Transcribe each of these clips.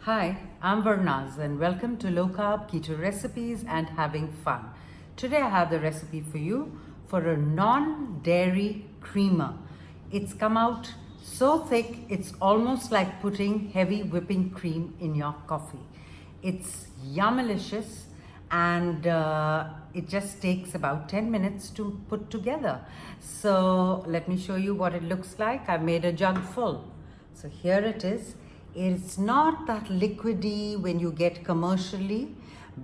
Hi, I'm Varnaz and welcome to Low Carb Keto Recipes and Having Fun. Today I have the recipe for you for a non-dairy creamer. It's come out so thick, it's almost like putting heavy whipping cream in your coffee. It's yummilicious and it just takes about 10 minutes to put together. So let me show you what it looks like. I've made a jug full. So here it is. It's not that liquidy when you get commercially,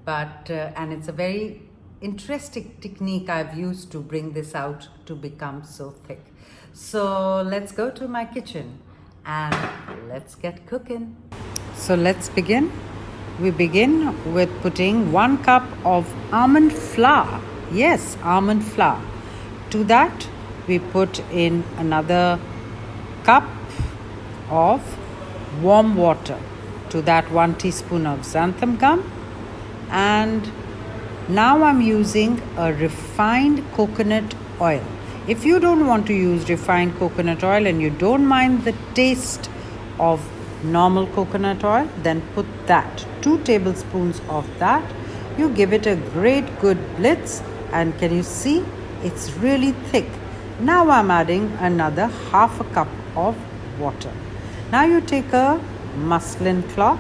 but and it's a very interesting technique I've used to bring this out to become so thick. So let's go to my kitchen and let's get cooking. So let's begin. We begin with putting 1 cup of almond flour. Yes, almond flour. To that we put in another cup of warm water. To that 1 teaspoon of xantham gum, and now I'm using a refined coconut oil. If you don't want to use refined coconut oil and you don't mind the taste of normal coconut oil, then put that 2 tablespoons of that. You give it a great good blitz, and can you see it's really thick. Now I'm adding another half a cup of water. Now you take a muslin cloth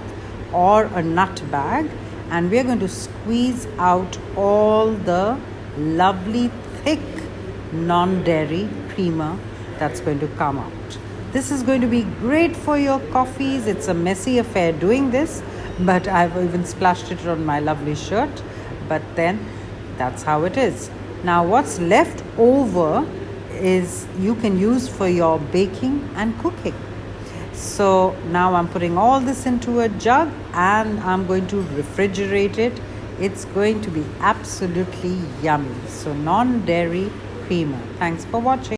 or a nut bag and we're going to squeeze out all the lovely thick non-dairy creamer that's going to come out. This is going to be great for your coffees. It's a messy affair doing this, but I've even splashed it on my lovely shirt. But then that's how it is. Now what's left over is you can use for your baking and cooking. So now I'm putting all this into a jug and I'm going to refrigerate it. It's going to be absolutely yummy. So non-dairy creamer. Thanks for watching.